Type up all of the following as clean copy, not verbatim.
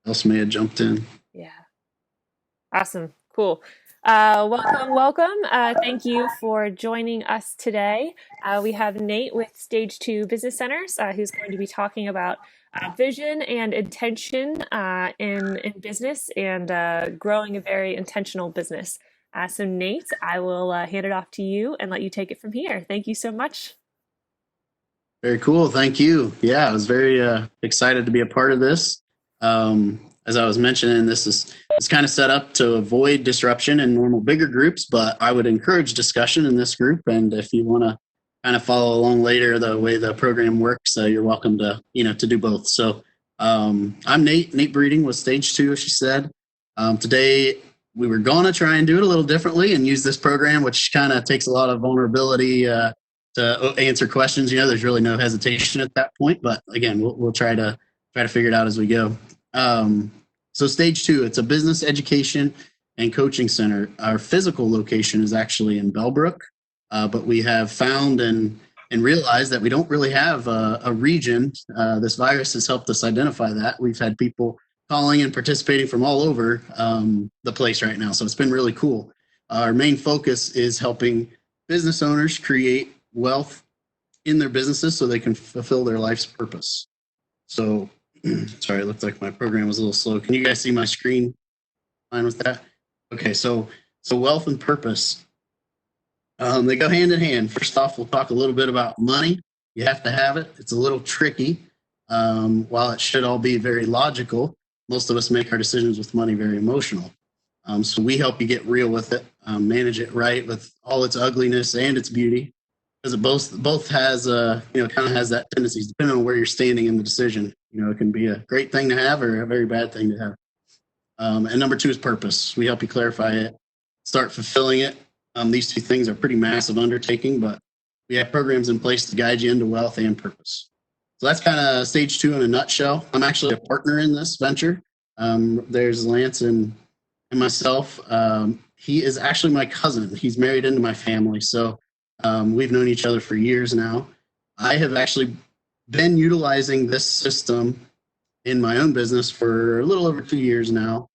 else may have jumped in. Yeah. Awesome. Cool. Welcome. Thank you for joining us today. We have Nate with Stage 2 Business Centers, who's going to be talking about vision and intention in business and growing a very intentional business. So, Nate, I will hand it off to you and let you take it from here. Thank you so much. Very cool. Thank you. Yeah, I was very excited to be a part of this. As I was mentioning, this is it's kind of set up to avoid disruption in normal bigger groups, but I would encourage discussion in this group. And if you want to kind of follow along later the way the program works, you're welcome to to do both. So I'm Nate Breeding with Stage 2, as she said. Today we were going to try and do it a little differently and use this program, which kind of takes a lot of vulnerability. To answer questions. There's really no hesitation at that point. But again, we'll try to figure it out as we go. So Stage 2, it's a business education and coaching center. Our physical location is actually in Bellbrook, but we have found and realized that we don't really have a region. This virus has helped us identify that. We've had people calling and participating from all over the place right now. So it's been really cool. Our main focus is helping business owners create wealth in their businesses so they can fulfill their life's purpose. So, sorry, it looked like my program was a little slow. Can you guys see my screen? Fine with that? Okay, so wealth and purpose, they go hand in hand. First off, we'll talk a little bit about money. You have to have it. It's a little tricky. While it should all be very logical, most of us make our decisions with money very emotional. So we help you get real with it, manage it right with all its ugliness and its beauty, because it both has kind of has that tendencies depending on where you're standing in the decision. It can be a great thing to have or a very bad thing to have. And number 2 is purpose. We help you clarify it, start fulfilling it. These two things are pretty massive undertaking, but we have programs in place to guide you into wealth and purpose. So that's kind of Stage 2 in a nutshell. I'm actually a partner in this venture. There's Lance and myself. He is actually my cousin. He's married into my family. So we've known each other for years now. I have actually been utilizing this system in my own business for a little over 2 years now.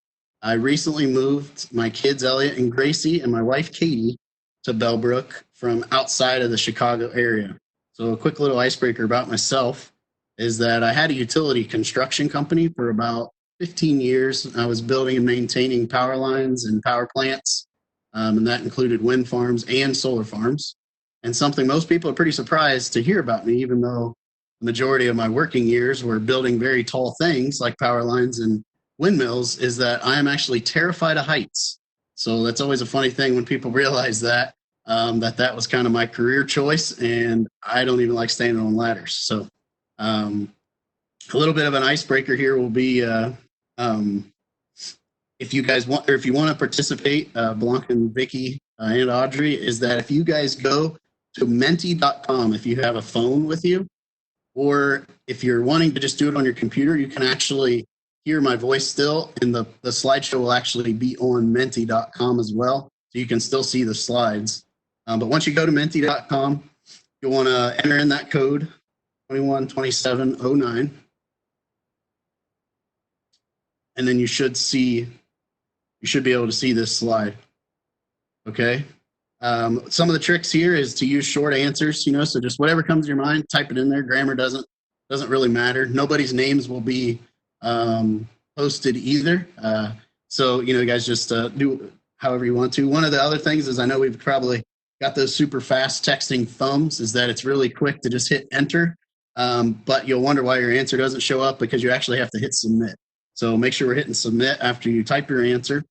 I recently moved my kids, Elliot and Gracie, and my wife, Katie, to Bellbrook from outside of the Chicago area. So a quick little icebreaker about myself is that I had a utility construction company for about 15 years. I was building and maintaining power lines and power plants, and that included wind farms and solar farms. And something most people are pretty surprised to hear about me, even though the majority of my working years were building very tall things like power lines and windmills, is that I am actually terrified of heights. So that's always a funny thing when people realize that that was kind of my career choice, and I don't even like standing on ladders. So a little bit of an icebreaker here will be if you guys want, or if you want to participate, Blanca and Vicky and Audrey, is that if you guys go to menti.com, if you have a phone with you, or if you're wanting to just do it on your computer, you can actually hear my voice still, and the slideshow will actually be on menti.com as well, so you can still see the slides. But once you go to menti.com, you'll want to enter in that code 212709, and then you should be able to see this slide. Okay. Some of the tricks here is to use short answers, so just whatever comes to your mind, type it in there. Grammar doesn't really matter. Nobody's names will be posted either. So, you guys just do however you want to. One of the other things is, I know we've probably got those super fast texting thumbs, is that it's really quick to just hit enter. But you'll wonder why your answer doesn't show up, because you actually have to hit submit. So make sure we're hitting submit after you type your answer.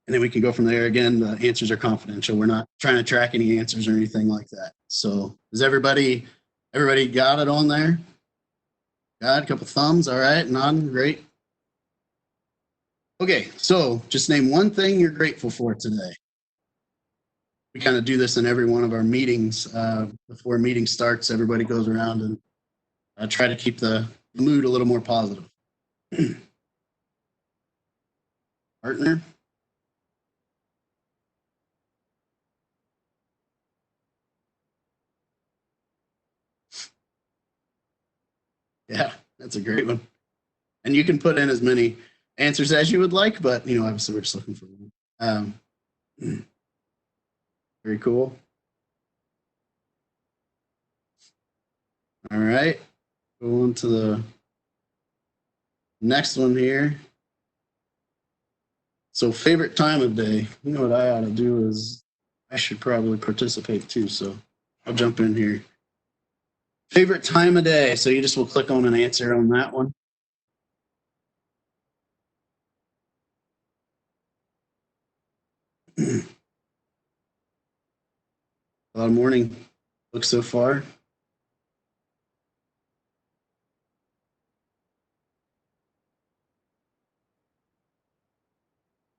And then we can go from there. Again, the answers are confidential. We're not trying to track any answers or anything like that. So does everybody got it on there? Got a couple thumbs. All right, nodding, great. Okay, so just name one thing you're grateful for today. We kind of do this in every one of our meetings. Before a meeting starts, everybody goes around and try to keep the mood a little more positive. Partner? Yeah, that's a great one. And you can put in as many answers as you would like, but obviously we're just looking for one. Very cool. All right, go on to the next one here. So favorite time of day. What I ought to do is I should probably participate too. So I'll jump in here. Favorite time of day. So you just will click on an answer on that one. A lot of morning books so far.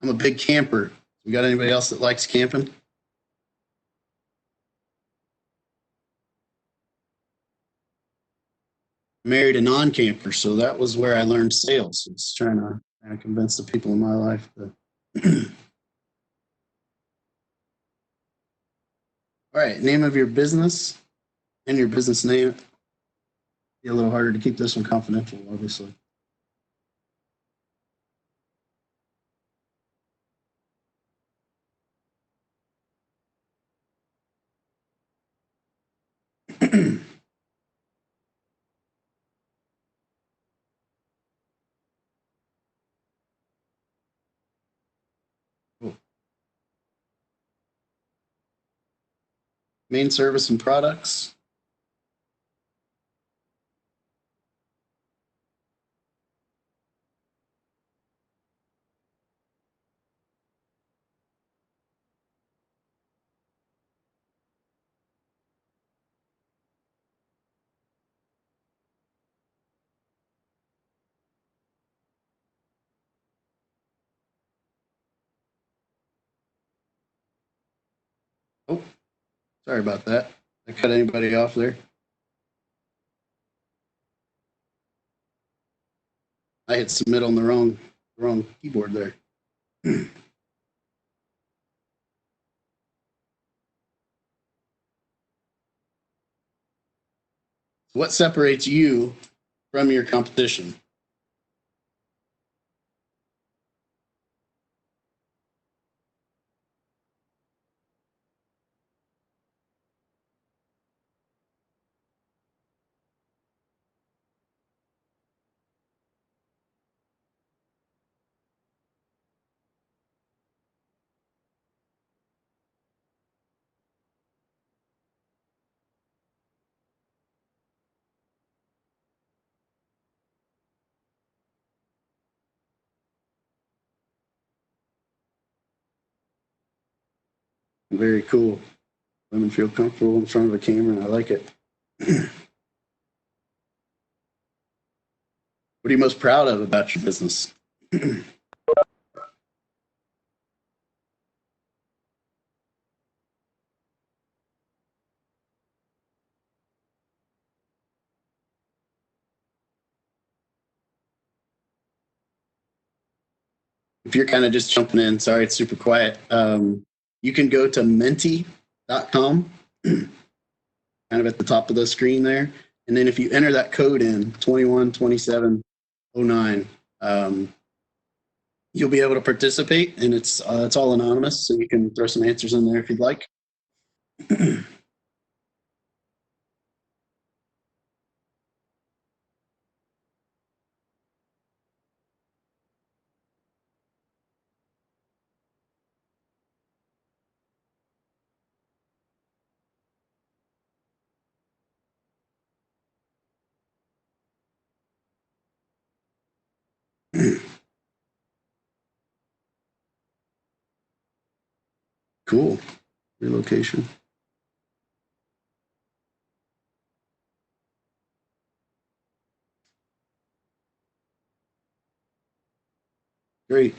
I'm a big camper. You got anybody else that likes camping? Married a non-camper, so that was where I learned sales. It's trying to convince the people in my life that. All right, name of your business and your business name. Be a little harder to keep this one confidential, obviously. Cool. Main service and products. Oh, sorry about that. I cut anybody off there. I hit submit on the wrong keyboard there. What separates you from your competition? Very cool. Women feel comfortable in front of a camera, and I like it. What are you most proud of about your business? If you're kind of just jumping in, sorry, it's super quiet. You can go to menti.com, kind of at the top of the screen there. And then if you enter that code in 212709, you'll be able to participate, and it's all anonymous, so you can throw some answers in there if you'd like. Cool. Relocation. Great.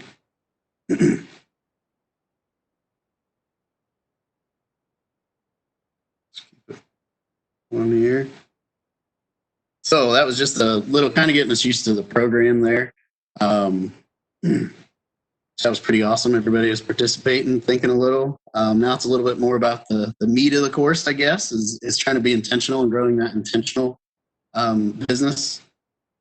One here. So that was just a little kind of getting us used to the program there. That was pretty awesome. Everybody was participating, thinking a little. Now it's a little bit more about the meat of the course, I guess, is trying to be intentional and growing that intentional business.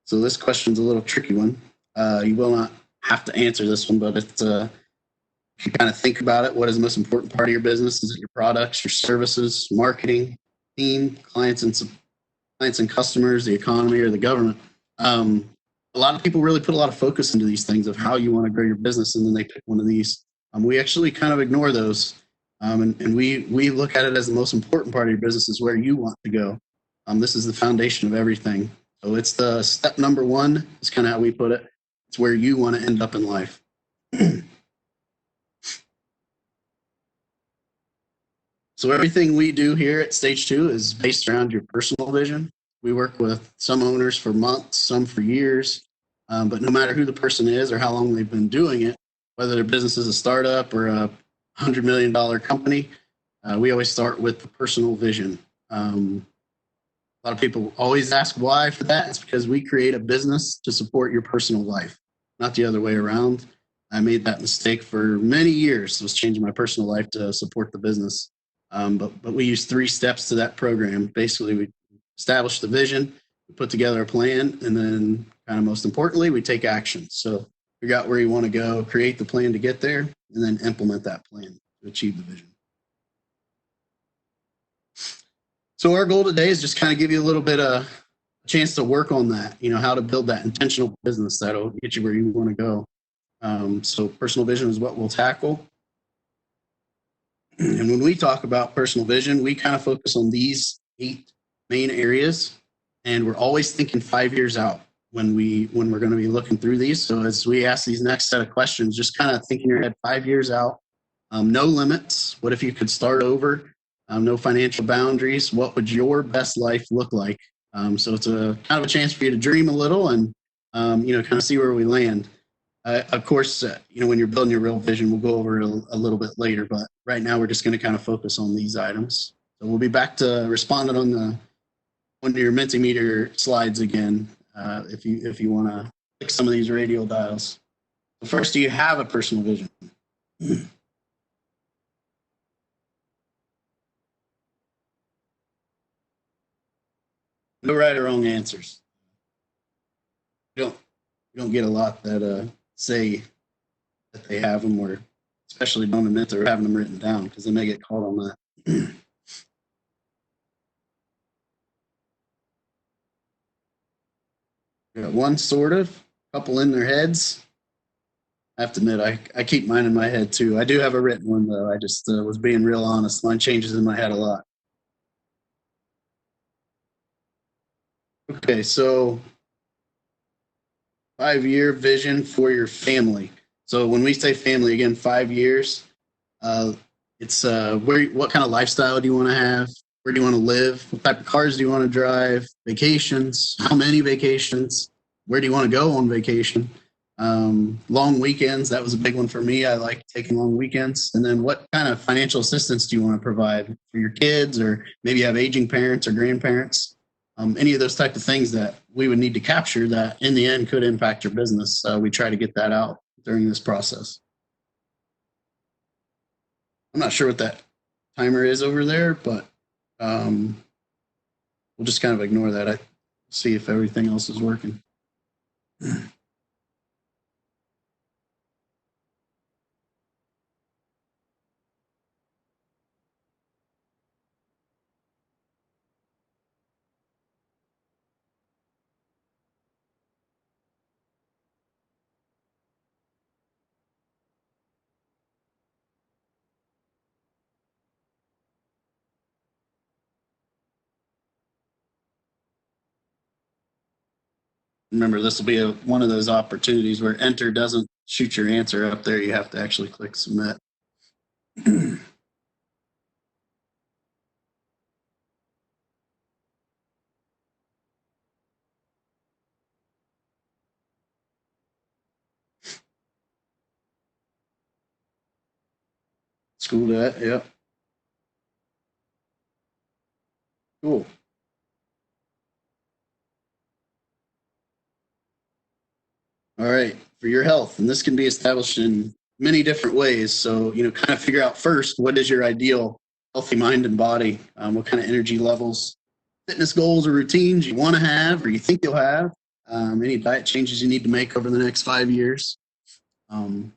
So this question's a little tricky one. You will not have to answer this one, but it's if you kind of think about it, what is the most important part of your business? Is it your products, your services, marketing, team, clients and customers, the economy, or the government? A lot of people really put a lot of focus into these things of how you want to grow your business, and then they pick one of these. We actually kind of ignore those, and we look at it as the most important part of your business is where you want to go. This is the foundation of everything. So it's the step number one. Is kind of how we put it. It's where you want to end up in life. So everything we do here at Stage 2 is based around your personal vision. We work with some owners for months, some for years, but no matter who the person is or how long they've been doing it, whether their business is a startup or a $100 million company, we always start with the personal vision. A lot of people always ask why for that. It's because we create a business to support your personal life, not the other way around. I made that mistake for many years. I was changing my personal life to support the business. But we use 3 steps to that program. Basically, we establish the vision, we put together a plan, and then kind of most importantly, we take action. So figure out where you want to go, create the plan to get there, and then implement that plan to achieve the vision. So our goal today is just kind of give you a little bit of a chance to work on that, how to build that intentional business that'll get you where you want to go. So personal vision is what we'll tackle. And when we talk about personal vision, we kind of focus on these 8 main areas, and we're always thinking 5 years out when we're going to be looking through these. So as we ask these next set of questions, just kind of think in your head 5 years out. No limits. What if you could start over? No financial boundaries. What would your best life look like? So it's a kind of a chance for you to dream a little and kind of see where we land. Of course, when you're building your real vision, we'll go over it a little bit later, but right now we're just going to kind of focus on these items. So we'll be back to responding on one of your Mentimeter slides again, if you want to click some of these radial dials. So first, do you have a personal vision? No right or wrong answers. You don't get a lot that say that they have them, or especially don't admit they're having them written down because they may get caught on that. Got one sort of, couple in their heads. I have to admit, I keep mine in my head too. I do have a written one though. I just was being real honest. Mine changes in my head a lot. Okay, so 5-year vision for your family. So when we say family, again, 5 years, it's what kind of lifestyle do you want to have? Where do you want to live? What type of cars do you want to drive? Vacations? How many vacations? Where do you want to go on vacation? Long weekends, that was a big one for me. I like taking long weekends. And then what kind of financial assistance do you want to provide for your kids, or maybe you have aging parents or grandparents? Any of those type of things that we would need to capture that in the end could impact your business. We try to get that out during this process. I'm not sure what that timer is over there, but we'll just kind of ignore that. I see if everything else is working. Remember, this will be one of those opportunities where enter doesn't shoot your answer up there. You have to actually click submit. School that, yep. Cool. All right, for your health, and this can be established in many different ways. So, kind of figure out first, what is your ideal healthy mind and body? What kind of energy levels, fitness goals, or routines you want to have or you think you'll have? any diet changes you need to make over the next 5 years. Um,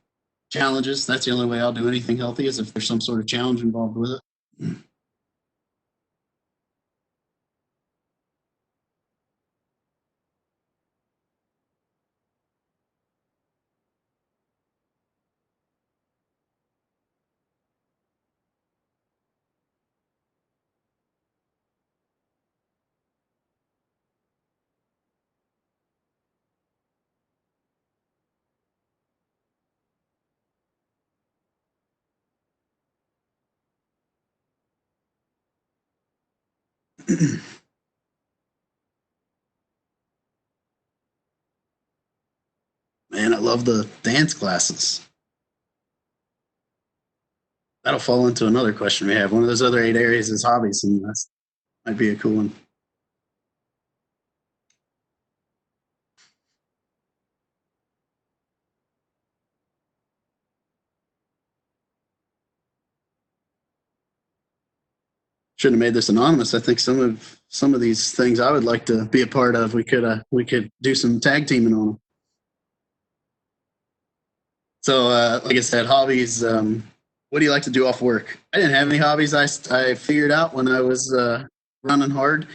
Challenges. That's the only way I'll do anything healthy is if there's some sort of challenge involved with it. Man, I love the dance classes. That'll fall into another question we have. One of those other 8 areas is hobbies, and that might be a cool one. Shouldn't have made this anonymous. I think some of these things I would like to be a part of. We could do some tag teaming on them. So, like I said, hobbies. What do you like to do off work? I didn't have any hobbies. I figured out when I was running hard,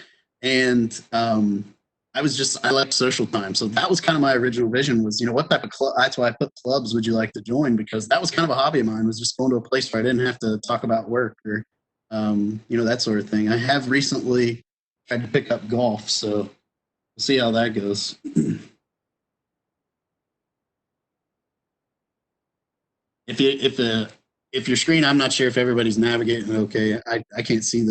and I was just I liked social time. So that was kind of my original vision. Was what type of club? That's why I put clubs. Would you like to join? Because that was kind of a hobby of mine. Was just going to a place where I didn't have to talk about work or that sort of thing. I have recently tried to pick up golf, so we'll see how that goes. If your screen, I'm not sure if everybody's navigating okay. I can't see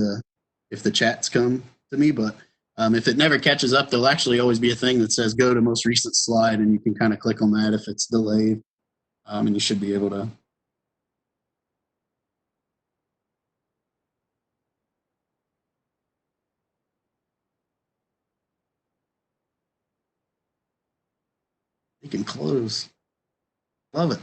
if the chats come to me, but if it never catches up, there'll actually always be a thing that says go to most recent slide, and you can kind of click on that if it's delayed, and you should be able to. You can close. Love it.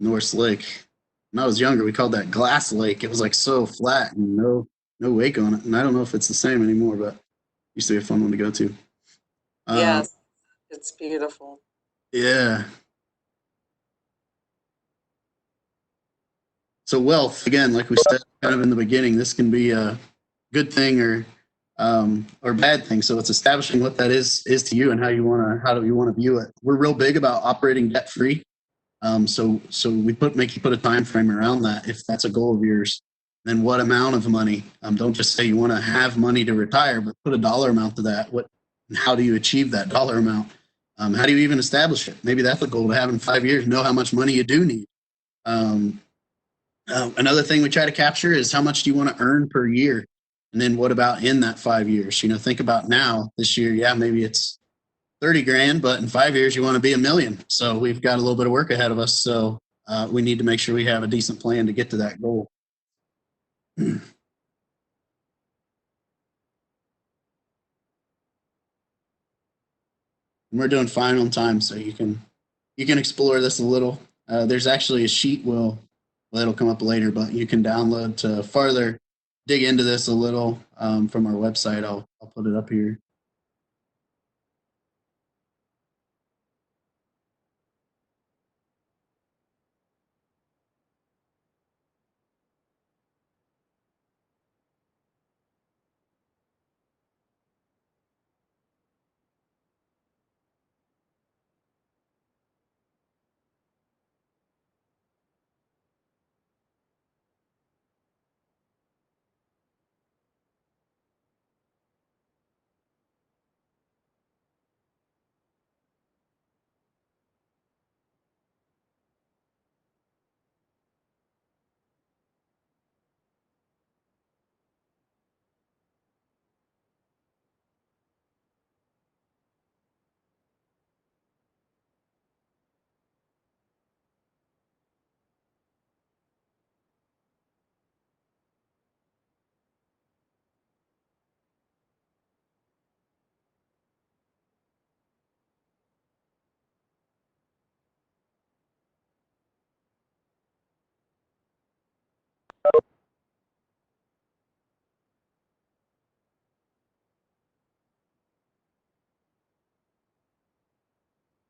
North Lake. When I was younger, we called that Glass Lake. It was like so flat and no wake on it. And I don't know if it's the same anymore, but it used to be a fun one to go to. Yes, it's beautiful. Yeah. So wealth, again, like we said kind of in the beginning, this can be a good thing or bad thing. So it's establishing what that is to you and how do you want to view it. We're real big about operating debt free. So we make you put a time frame around that if that's a goal of yours. Then what amount of money? Don't just say you want to have money to retire, but put a dollar amount to that. And how do you achieve that dollar amount? How do you even establish it? Maybe that's a goal to have in 5 years. Know how much money you do need. Another thing we try to capture is how much do you want to earn per year, and then what about in that 5 years? Think about now this year. Yeah, maybe it's 30 grand, but in 5 years you want to be $1 million. So we've got a little bit of work ahead of us. So we need to make sure we have a decent plan to get to that goal. And we're doing fine on time, so you can explore this a little. There's actually a sheet that'll come up later, but you can download to farther dig into this a little from our website. I'll put it up here.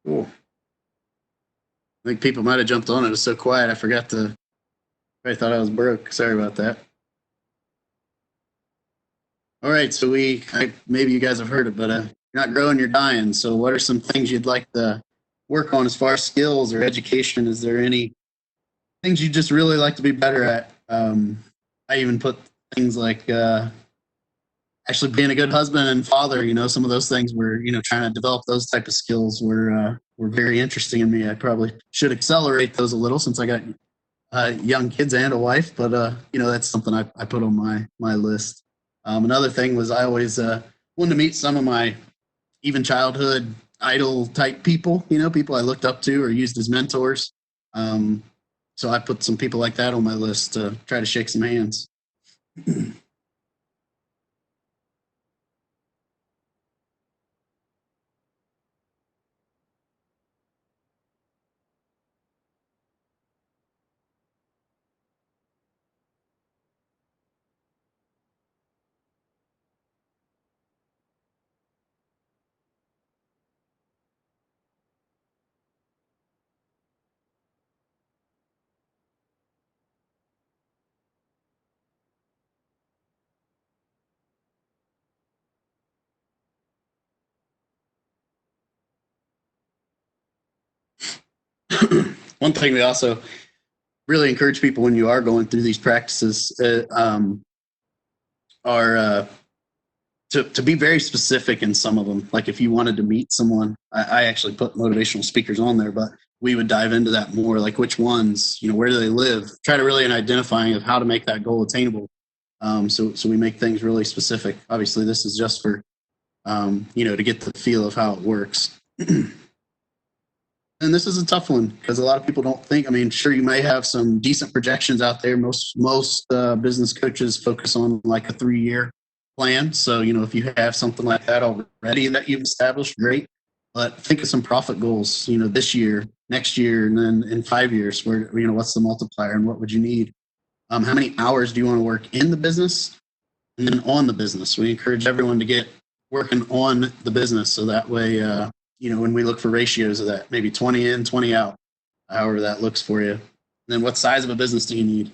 Cool. I think people might have jumped on it. It was so quiet. I forgot to. I thought I was broke. Sorry about that. All right. So maybe you guys have heard it, but you're not growing, you're dying. So what are some things you'd like to work on as far as skills or education? Is there any things you just really like to be better at? I even put things like actually being a good husband and father. Some of those things were, trying to develop those type of skills were very interesting in me. I probably should accelerate those a little since I got young kids and a wife, but that's something I put on my list. Another thing was I always wanted to meet some of my even childhood idol type people, people I looked up to or used as mentors. So I put some people like that on my list to try to shake some hands. One thing we also really encourage people when you are going through these practices are to be very specific in some of them. Like if you wanted to meet someone, I actually put motivational speakers on there, but we would dive into that more, like which ones, where do they live? Try to really identifying of how to make that goal attainable. So we make things really specific. Obviously, this is just for to get the feel of how it works. And this is a tough one because a lot of people don't think. I mean, sure, you may have some decent projections out there. Most business coaches focus on like a 3-year plan. So, if you have something like that already that you've established, great. But think of some profit goals, this year, next year, and then in 5 years, where, what's the multiplier and what would you need? How many hours do you want to work in the business and then on the business? We encourage everyone to get working on the business. So that way, when we look for ratios of that, maybe 20 in, 20 out, however that looks for you. And then what size of a business do you need?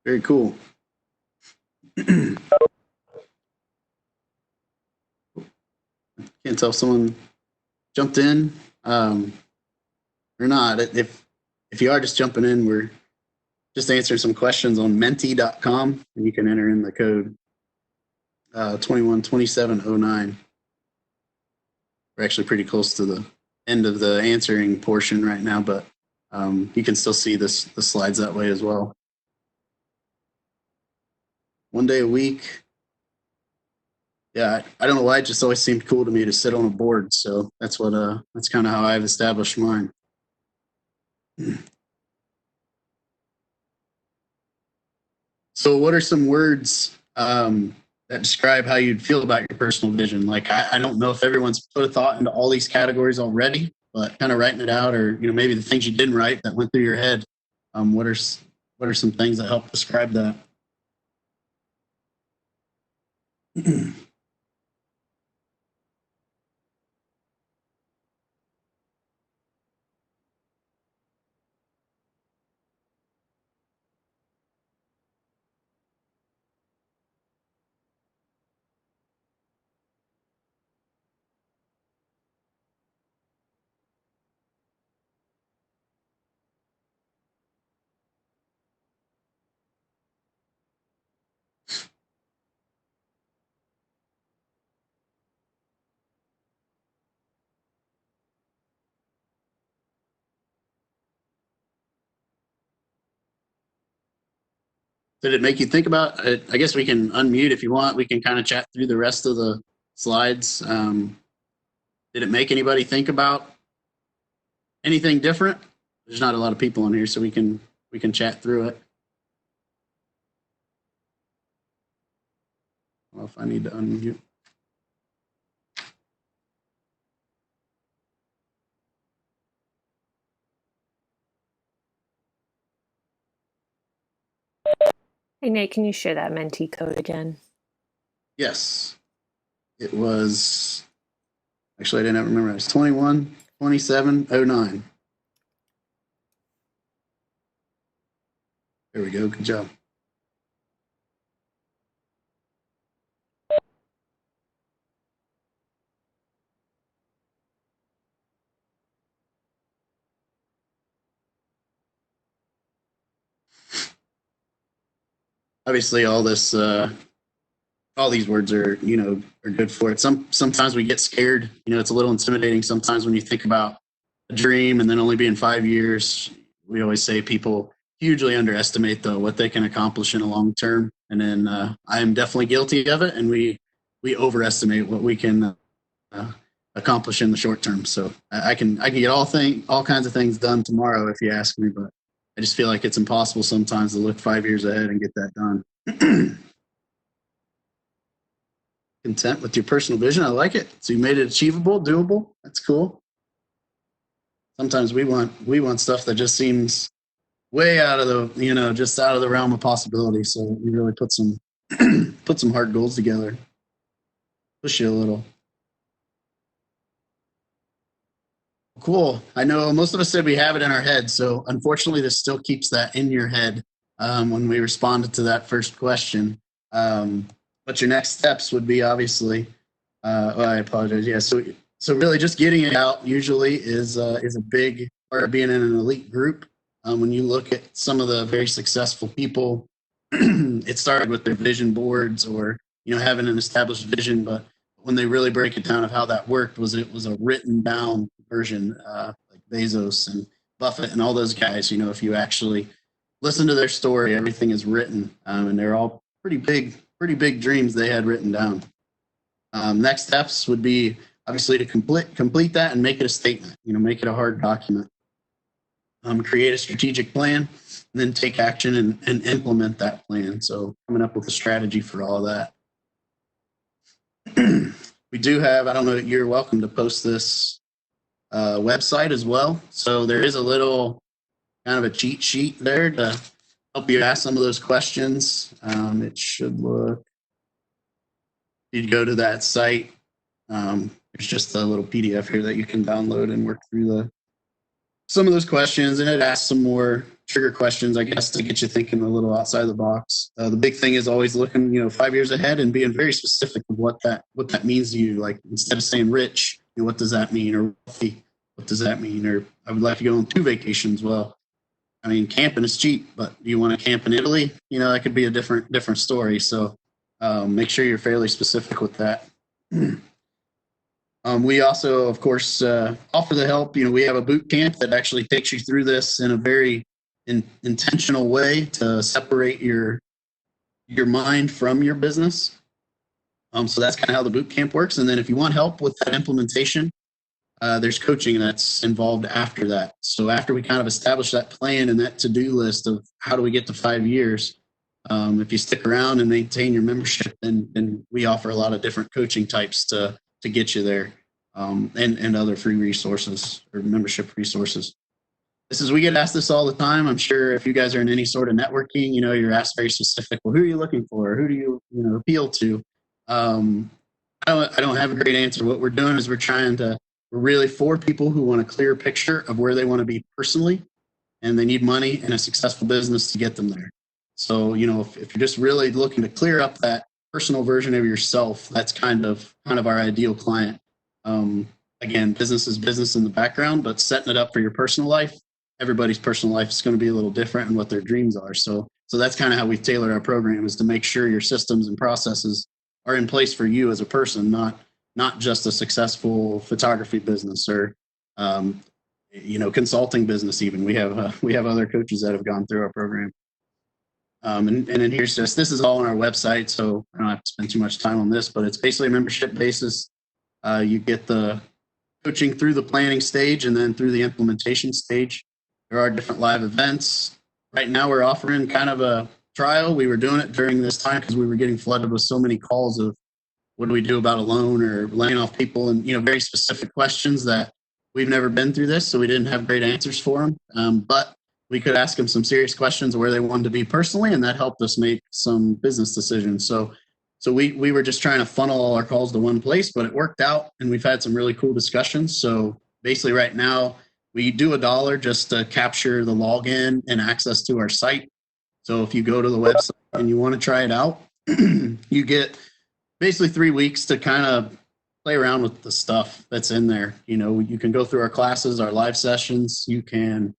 Very cool. Can't tell if someone jumped in or not. If you are just jumping in, we're just answering some questions on menti.com, and you can enter in the code 212709. We're actually pretty close to the end of the answering portion right now, but you can still see the slides that way as well. 1 day a week. Yeah, I don't know why, it just always seemed cool to me to sit on a board. So that's kind of how I've established mine. So what are some words that describe how you'd feel about your personal vision? Like, I don't know if everyone's put a thought into all these categories already, but kind of writing it out, or maybe the things you didn't write that went through your head. What are some things that help describe that? Did it make you think about it? I guess we can unmute if you want. We can kind of chat through the rest of the slides. Did it make anybody think about anything different? There's not a lot of people in here, so we can chat through it. Well, if I need to unmute. Hey, Nate, can you share that Menti code again? Yes. It was, actually, I didn't remember. It was 212709. There we go. Good job. Obviously, all these words are good for it. Sometimes we get scared. It's a little intimidating sometimes when you think about a dream and then only being 5 years. We always say people hugely underestimate what they can accomplish in a long term, and then I am definitely guilty of it. And we overestimate what we can accomplish in the short term. So I can get all kinds of things done tomorrow if you ask me, but I just feel like it's impossible sometimes to look 5 years ahead and get that done. Content with your personal vision. I like it. So you made it achievable, doable. That's cool. Sometimes we want stuff that just seems way out of the, just out of the realm of possibility. So you really put some hard goals together. Push you a little. Cool. I know most of us said we have it in our head. So unfortunately, this still keeps that in your head when we responded to that first question. But your next steps would be obviously, I apologize. Yeah. So really just getting it out usually is a big part of being in an elite group. When you look at some of the very successful people, it started with their vision boards or, having an established vision. But when they really break it down of how that worked it was a written down version, like Bezos and Buffett and all those guys. If you actually listen to their story, everything is written, and they're all pretty big dreams they had written down. Next steps would be obviously to complete that and make it a statement. Make it a hard document. Create a strategic plan, and then take action and implement that plan. So coming up with a strategy for all that. We do have, I don't know, you're welcome to post this website as well. So there is a little kind of a cheat sheet there to help you ask some of those questions. It should look, you'd go to that site. There's just a little PDF here that you can download and work through some of those questions, and it asks some more trigger questions, I guess, to get you thinking a little outside the box. The big thing is always looking, 5 years ahead and being very specific of what that means to you. Like instead of saying rich, what does that mean? Or wealthy, what does that mean? Or I would like to go on 2 vacations. Well, I mean, camping is cheap, but do you want to camp in Italy? That could be a different story. So make sure you're fairly specific with that. We also, of course, offer the help. We have a boot camp that actually takes you through this in a very intentional way to separate your mind from your business. So that's kind of how the boot camp works. And then if you want help with that implementation, there's coaching that's involved after that. So after we kind of establish that plan and that to-do list of how do we get to 5 years, if you stick around and maintain your membership, then we offer a lot of different coaching types to get you there. and other free resources or membership resources. We get asked this all the time. I'm sure if you guys are in any sort of networking, you're asked very specific, well, who are you looking for? Who do you, appeal to? I don't have a great answer. What we're doing is we're really for people who want a clear picture of where they want to be personally, and they need money and a successful business to get them there. So, if you're just really looking to clear up that personal version of yourself, that's kind of our ideal client. Again, business is business in the background, but setting it up for your personal life, everybody's personal life is going to be a little different and what their dreams are. So that's kind of how we've tailored our program, is to make sure your systems and processes are in place for you as a person, not just a successful photography business or consulting business. Even we have other coaches that have gone through our program. And then this is all on our website, so I don't have to spend too much time on this, but it's basically a membership basis. You get the coaching through the planning stage and then through the implementation stage. There are different live events. Right now we're offering kind of a trial. We were doing it during this time because we were getting flooded with so many calls of what do we do about a loan or laying off people, and very specific questions that we've never been through this, so we didn't have great answers for them. But we could ask them some serious questions where they wanted to be personally, and that helped us make some business decisions. So we were just trying to funnel all our calls to one place, but it worked out, and we've had some really cool discussions. So basically right now we do $1 just to capture the login and access to our site. So if you go to the website and you want to try it out, you get basically 3 weeks to kind of play around with the stuff that's in there. You can go through our classes, our live sessions. You can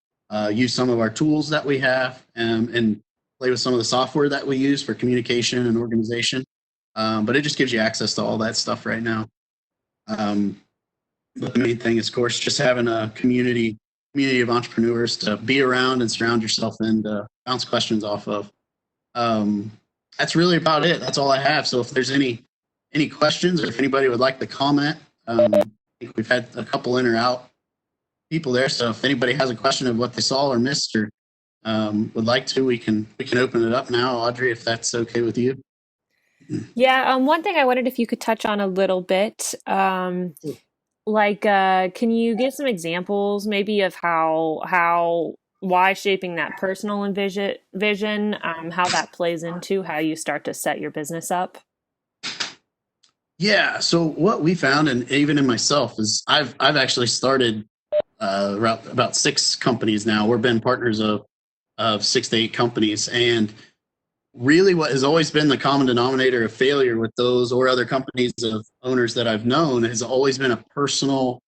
use some of our tools that we have, and play with some of the software that we use for communication and organization. But it just gives you access to all that stuff right now. But the main thing is, of course, just having a community of entrepreneurs to be around and surround yourself in, to bounce questions off of. That's really about it. That's all I have. So if there's any questions, or if anybody would like to comment, I think we've had a couple in or out people there. So if anybody has a question of what they saw or missed, or would like to, we can open it up now, Audrey, if that's okay with you. Yeah, one thing I wondered if you could touch on a little bit, can you give some examples maybe of how why shaping that personal and vision, how that plays into how you start to set your business up? Yeah. So what we found, and even in myself, is I've actually started about 6 companies now. We've been partners of 6 to 8 companies, and really what has always been the common denominator of failure with those or other companies of owners that I've known has always been a personal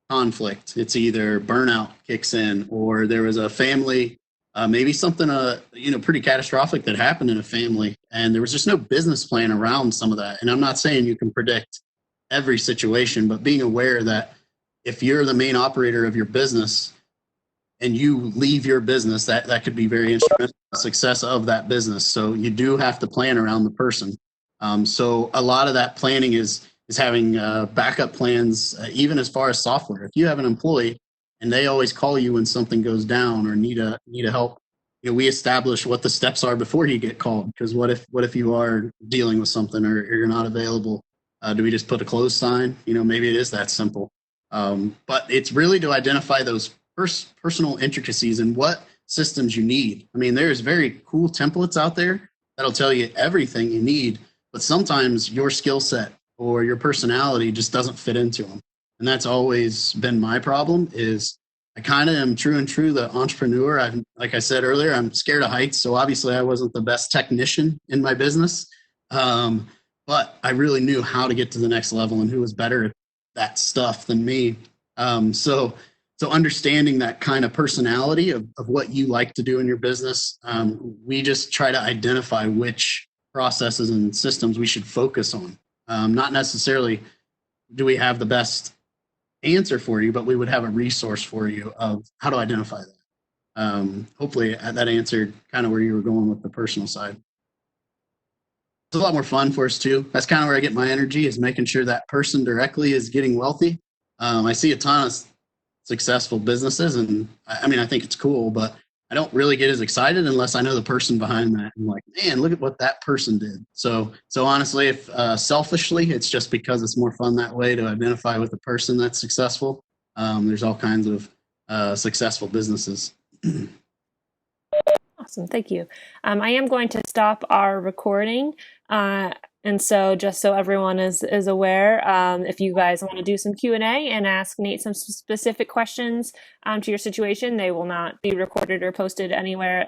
conflict. It's either burnout kicks in, or there was a family, maybe something pretty catastrophic that happened in a family, and there was just no business plan around some of that. And I'm not saying you can predict every situation, but being aware that if you're the main operator of your business and you leave your business, that could be very instrumental in the success of that business. So you do have to plan around the person. So a lot of that planning is having backup plans, even as far as software. If you have an employee and they always call you when something goes down or need a help, we establish what the steps are before you get called. Because what if you are dealing with something or you're not available? Do we just put a close sign? Maybe it is that simple. But it's really to identify those personal intricacies and what systems you need. I mean, there's very cool templates out there that'll tell you everything you need, but sometimes your skill set or your personality just doesn't fit into them. And that's always been my problem. Is I kind of am true the entrepreneur. Like I said earlier, I'm scared of heights. So obviously I wasn't the best technician in my business. But I really knew how to get to the next level and who was better at that stuff than me. So understanding that kind of personality of what you like to do in your business, we just try to identify which processes and systems we should focus on. Not necessarily do we have the best answer for you, but we would have a resource for you of how to identify that. Hopefully that answered kind of where you were going with the personal side. It's a lot more fun for us too. That's kind of where I get my energy, is making sure that person directly is getting wealthy. I see a ton of successful businesses, and I mean, I think it's cool, but I don't really get as excited unless I know the person behind that. I'm like, man, look at what that person did. So honestly, if selfishly, it's just because it's more fun that way to identify with the person that's successful. There's all kinds of successful businesses. Awesome, thank you. I am going to stop our recording. And so just so everyone is aware, if you guys want to do some Q&A and ask Nate some specific questions to your situation, they will not be recorded or posted anywhere.